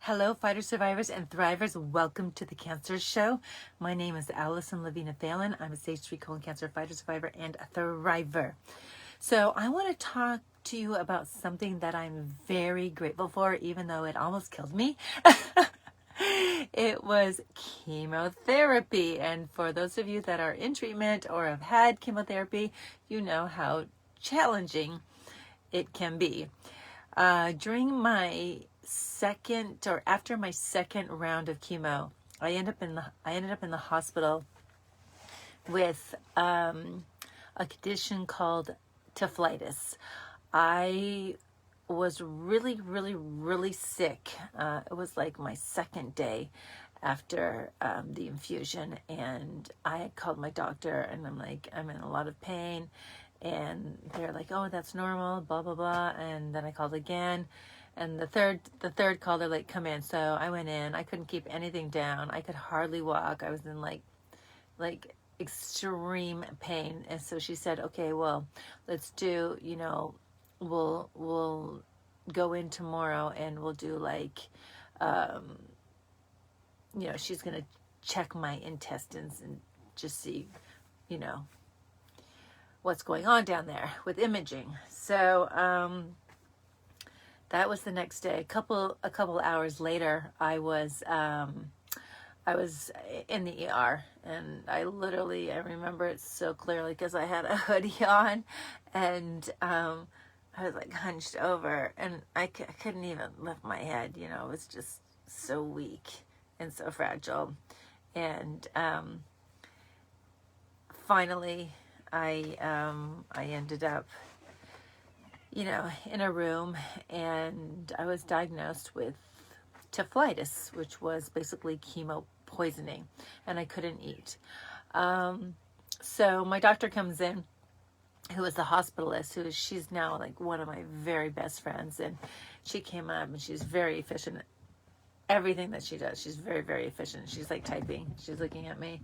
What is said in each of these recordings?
Hello, fighters, survivors, and thrivers. Welcome to the Cancer Show. My name is Allison Lavina Phelan. I'm a stage 3 colon cancer fighter, survivor, and a thriver. So I want to talk to you about something that I'm very grateful for, even though it almost killed me. It was chemotherapy. And for those of you that are in treatment or have had chemotherapy, you know how challenging it can be. During my second or after my second round of chemo, I ended up in the hospital with a condition called tophitis. I was really sick. It was like my second day after the infusion, and I had called my doctor, and I'm like, I'm in a lot of pain, and they're like, oh, that's normal, blah blah blah. And then I called again, and the third call, they're like, come in. So I went in. I couldn't keep anything down. I could hardly walk. I was in like extreme pain. And so she said, okay, well, let's do, we'll go in tomorrow and we'll do like, she's going to check my intestines and just see, what's going on down there with imaging. So, that was the next day. A couple hours later, I was in the ER, and I remember it so clearly because I had a hoodie on, and I was like hunched over, and I couldn't even lift my head. It was just so weak and so fragile. And finally, I ended up in a room, and I was diagnosed with tophitis, which was basically chemo poisoning, and I couldn't eat. So my doctor comes in, who is the hospitalist, she's now like one of my very best friends, and she came up, and she's very efficient. Everything that she does, she's very efficient. She's like typing. She's looking at me.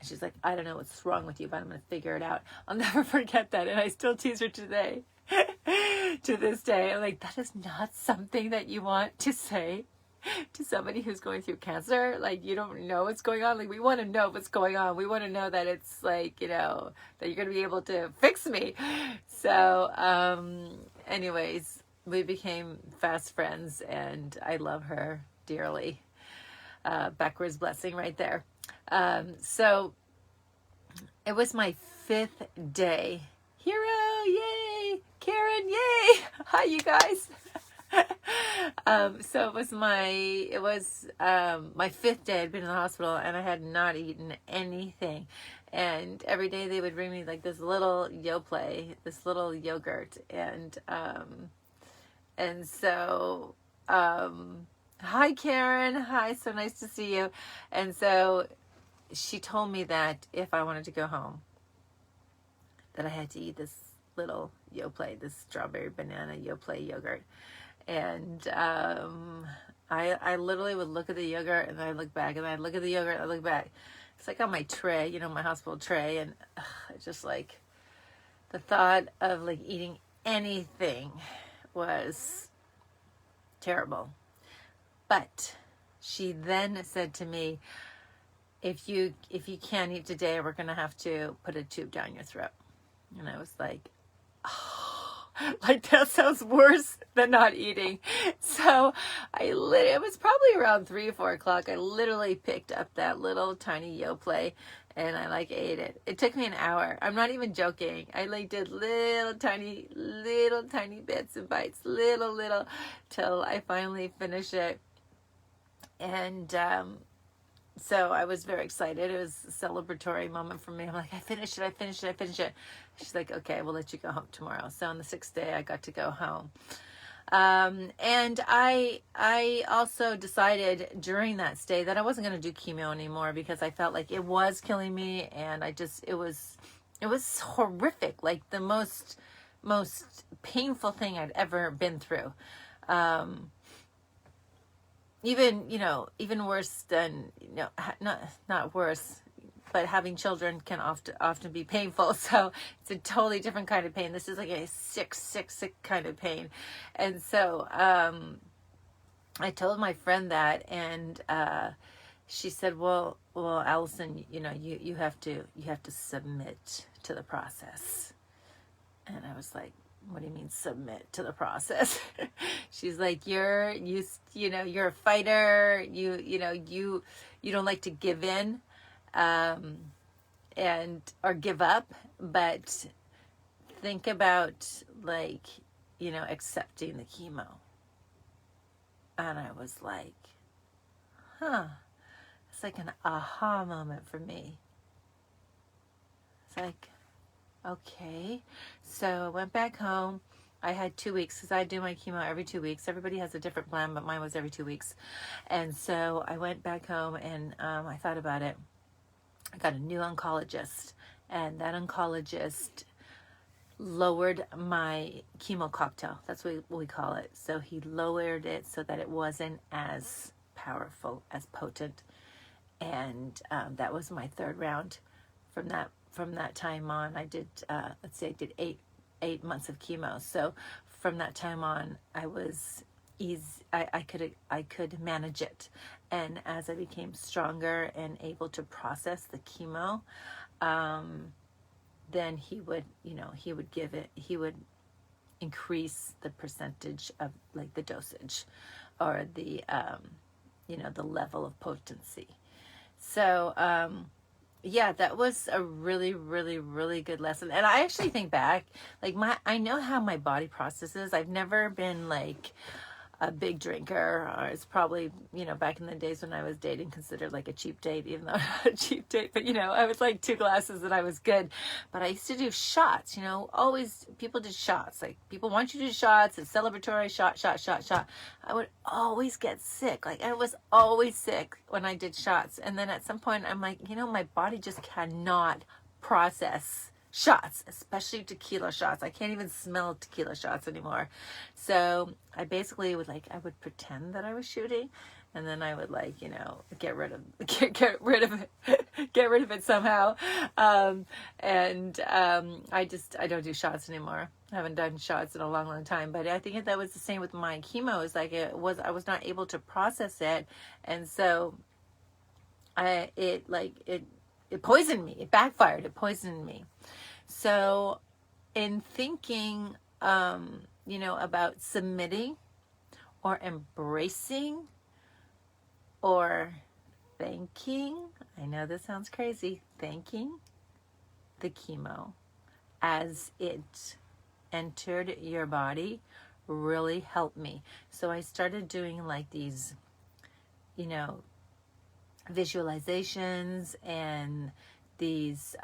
She's like, I don't know what's wrong with you, but I'm going to figure it out. I'll never forget that. And I still tease her today. To this day, I'm like, that is not something that you want to say to somebody who's going through cancer. Like, you don't know what's going on. Like, we want to know what's going on. We want to know that it's like, that you're going to be able to fix me. So, anyways, we became fast friends, and I love her dearly. Backwards blessing right there. So it was my 5th day. Hero, yay! Karen, yay! Hi, you guys. So it was my 5th day. I'd been in the hospital, and I had not eaten anything. And every day they would bring me like this little Yoplait, this little yogurt, and so. Hi, Karen. Hi, so nice to see you. And so she told me that if I wanted to go home, that I had to eat this little Yoplait, this strawberry banana Yoplait yogurt. And I literally would look at the yogurt, and then I'd look back, and then I'd look at the yogurt, and I'd look back. It's like on my tray, my hospital tray, and just like the thought of like eating anything was terrible. But she then said to me, if you can't eat today, we're going to have to put a tube down your throat. And I was like, oh, like that sounds worse than not eating. So it was probably around 3 or 4 o'clock. I literally picked up that little tiny Yoplait, and I like ate it. It took me an hour. I'm not even joking. I like did little tiny bits and bites, little, till I finally finished it. And so I was very excited. It was a celebratory moment for me. I'm like, I finished it. She's like, okay, we'll let you go home tomorrow. So on the 6th day, I got to go home. And I also decided during that stay that I wasn't going to do chemo anymore, because I felt like it was killing me, and it was horrific, like the most painful thing I'd ever been through. Even worse than, not worse, but having children can often be painful. So it's a totally different kind of pain. This is like a sick kind of pain. And so, I told my friend that, and she said, well, Allison, you know, you have to submit to the process. And I was like, what do you mean submit to the process? She's like, you know, you're a fighter. You know, you don't like to give in, and or give up, but think about, like, you know, accepting the chemo. And I was like, huh. It's like an aha moment for me. It's like, okay. So I went back home. I had 2 weeks because I do my chemo every 2 weeks. Everybody has a different plan, but mine was every 2 weeks. And so I went back home, and I thought about it. I got a new oncologist, and that oncologist lowered my chemo cocktail. That's what we call it. So he lowered it so that it wasn't as powerful, as potent. And that was my third round. From that time on, I did let's say I did eight months of chemo. So from that time on, I was easy. I could manage it. And as I became stronger and able to process the chemo, then he would, you know, he would increase the percentage of, like, the dosage, or the you know, the level of potency. So yeah, that was a really, really, really good lesson. And I actually think back, like, I know how my body processes. I've never been like a big drinker. Or it's probably, you know, back in the days when I was dating, considered like a cheap date, even though I'm not a cheap date, but, you know, I was like 2 glasses and I was good. But I used to do shots, you know, always people did shots. Like, people want you to do shots, it's celebratory, shot. I would always get sick. Like, I was always sick when I did shots. And then at some point I'm like, you know, my body just cannot process shots, especially tequila shots. I can't even smell tequila shots anymore. So I basically would, like, I would pretend that I was shooting, and then I would, like, you know, get rid of it somehow. I don't do shots anymore. I haven't done shots in a long, long time. But I think that was the same with my chemo. It's like I was not able to process it, and so it poisoned me. It backfired. It poisoned me. So in thinking, you know, about submitting or embracing or thanking, I know this sounds crazy, thanking the chemo as it entered your body really helped me. So I started doing, like, these, you know, visualizations and these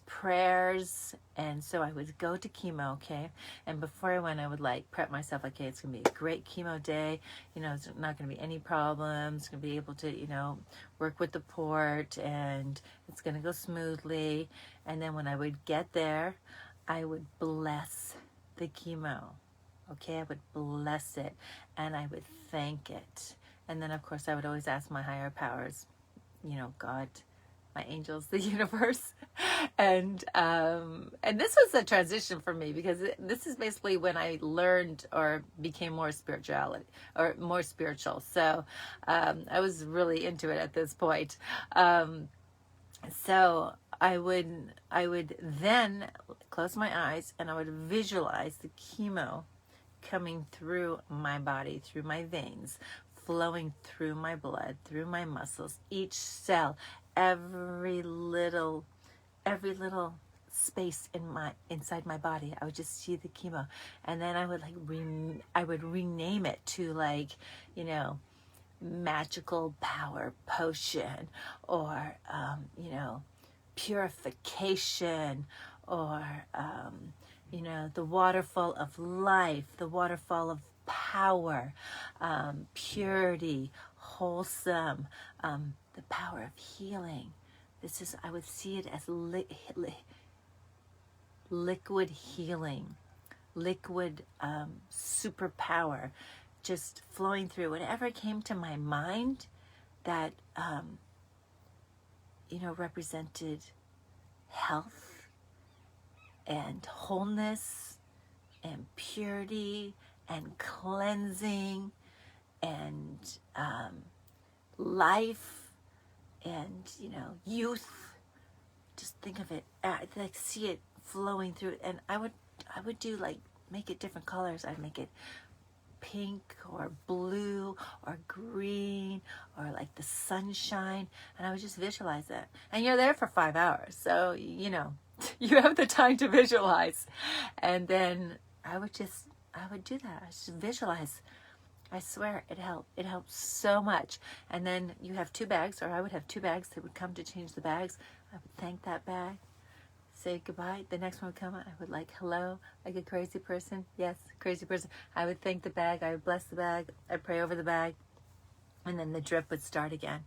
prayers. And so I would go to chemo, okay, and before I went, I would, like, prep myself, okay, it's gonna be a great chemo day, you know, it's not gonna be any problems, gonna be able to, you know, work with the port, and it's gonna go smoothly. And then when I would get there, I would bless the chemo, okay, I would bless it, and I would thank it. And then, of course, I would always ask my higher powers, you know, God, my angels, the universe. And this was a transition for me, because this is basically when I learned or became more spiritual. So I was really into it at this point. So I would then close my eyes, and I would visualize the chemo coming through my body, through my veins, flowing through my blood, through my muscles, each cell, every little space inside my body. I would just see the chemo, and then I would, like, I would rename it to, like, you know, magical power potion, or you know, purification, or you know, the waterfall of life, the waterfall of power, purity, wholesome, the power of healing. I would see it as liquid healing, liquid superpower, just flowing through whatever came to my mind that, you know, represented health and wholeness and purity and cleansing and life and, you know, youth. Just think of it, like see it flowing through it. And I would do like, make it different colors. I'd make it pink or blue or green or like the sunshine, and I would just visualize it. And you're there for 5 hours, so you know you have the time to visualize. And then I would do that. I just visualize. I swear it helped. It helped so much. And then you have 2 bags, or I would have 2 bags that would come to change the bags. I would thank that bag, say goodbye. The next one would come. I would like, hello, like a crazy person. Yes, crazy person. I would thank the bag. I would bless the bag. I'd pray over the bag. And then the drip would start again.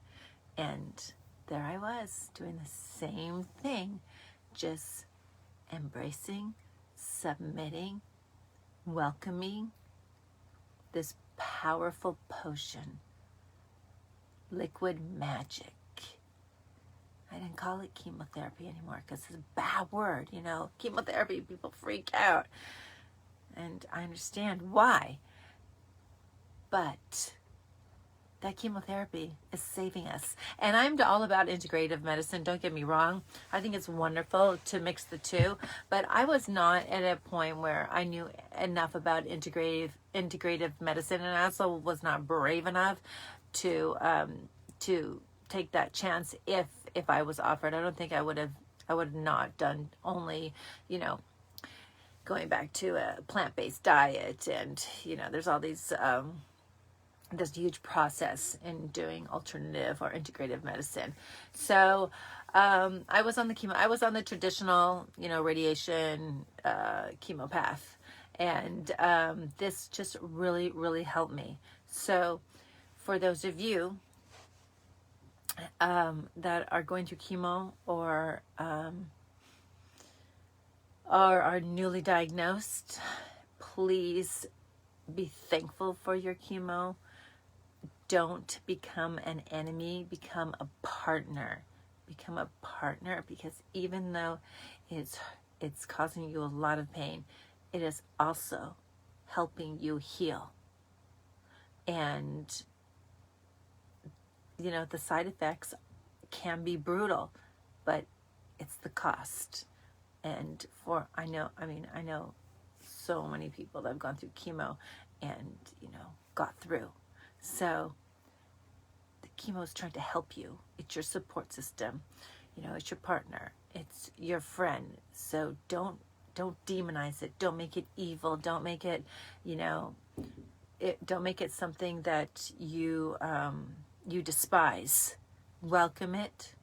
And there I was doing the same thing, just embracing, submitting, welcoming this powerful potion, liquid magic. I didn't call it chemotherapy anymore because it's a bad word, you know. Chemotherapy, people freak out. And I understand why. But that chemotherapy is saving us. And I'm all about integrative medicine, don't get me wrong. I think it's wonderful to mix the two. But I was not at a point where I knew enough about integrative medicine. And I also was not brave enough to take that chance if I was offered. I don't think I would have not done only, you know, going back to a plant-based diet. And, you know, there's all these, there's a huge process in doing alternative or integrative medicine. So I was on the traditional, you know, radiation chemo path. And this just really, really helped me. So for those of you that are going through chemo or are newly diagnosed, please be thankful for your chemo. Don't become an enemy, become a partner. Become a partner, because even though it's causing you a lot of pain, it is also helping you heal. And you know, the side effects can be brutal, but it's the cost. And I know so many people that have gone through chemo and, you know, got through. So the chemo is trying to help you. It's your support system. You know, it's your partner. It's your friend. So don't demonize it. Don't make it evil. Don't make it, you know, don't make it something that you despise. Welcome it.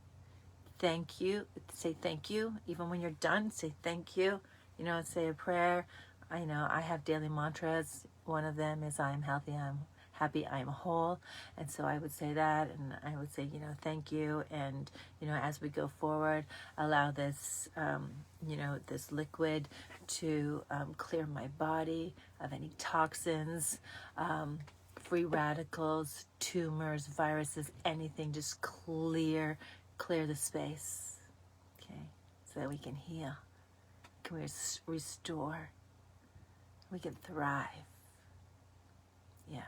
Thank you. Say thank you. Even when you're done, say thank you. You know, say a prayer. I know I have daily mantras. One of them is I am healthy, I'm happy, I am whole. And so I would say that, and I would say, you know, thank you. And, you know, as we go forward, allow this, you know, this liquid to clear my body of any toxins, free radicals, tumors, viruses, anything. Just clear the space, okay, so that we can heal, can we restore, we can thrive. Yeah.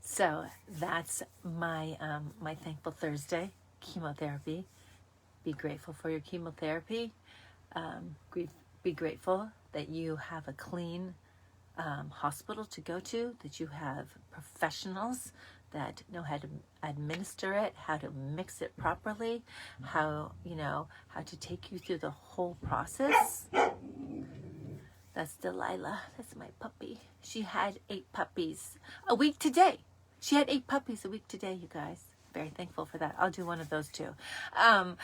So that's my my Thankful Thursday, chemotherapy. Be grateful for your chemotherapy. Be grateful that you have a clean hospital to go to, that you have professionals that know how to administer it, how to mix it properly, how to take you through the whole process. That's Delilah. That's my puppy. She had 8 puppies a week today. She had 8 puppies a week today, you guys. Very thankful for that. I'll do one of those too. Yeah,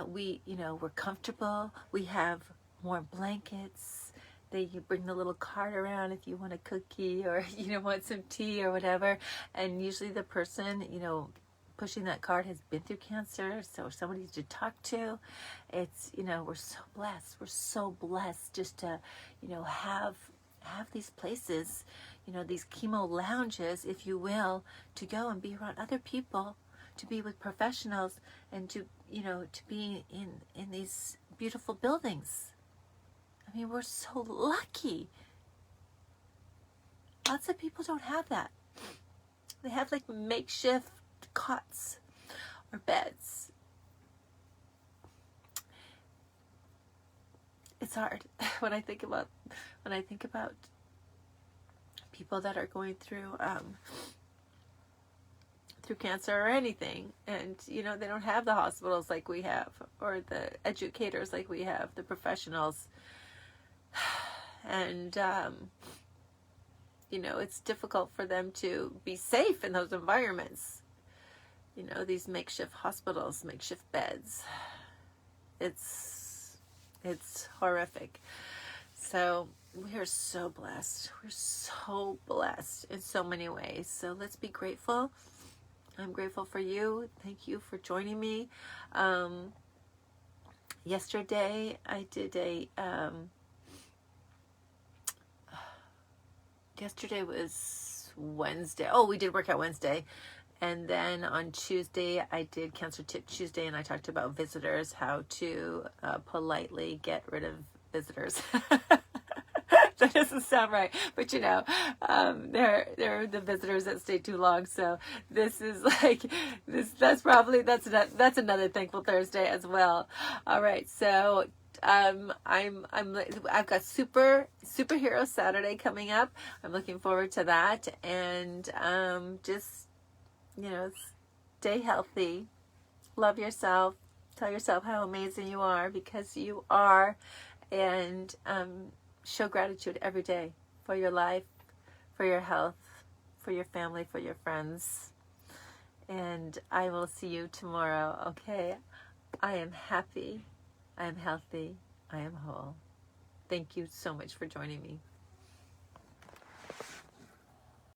we're comfortable. We have warm blankets. You bring the little cart around if you want a cookie or, you know, want some tea or whatever. And usually the person, you know, pushing that cart has been through cancer, so somebody to talk to. It's, you know, we're so blessed. We're so blessed just to, you know, have these places, you know, these chemo lounges, if you will, to go and be around other people, to be with professionals, and to, you know, to be in these beautiful buildings. I I mean, we're so lucky. Lots of people don't have that. They have like makeshift cots or beds. It's hard when I think about people that are going through cancer or anything, and you know, they don't have the hospitals like we have, or the educators like we have, the professionals, and you know, it's difficult for them to be safe in those environments. You know, these makeshift hospitals, makeshift beds. It's horrific. So we are so blessed. We're so blessed in so many ways. So let's be grateful. I'm grateful for you. Thank you for joining me. Yesterday I did a yesterday was Wednesday. Oh, we did Workout Wednesday. And then on Tuesday, I did Cancer Tip Tuesday, and I talked about visitors, how to politely get rid of visitors. That doesn't sound right, but you know, they're the visitors that stay too long. So this is like this. That's another Thankful Thursday as well. All right, so I've got Superhero Saturday coming up. I'm looking forward to that, and just, you know, stay healthy, love yourself, tell yourself how amazing you are, because you are, and show gratitude every day for your life, for your health, for your family, for your friends. And I will see you tomorrow, okay? I am happy, I am healthy, I am whole. Thank you so much for joining me.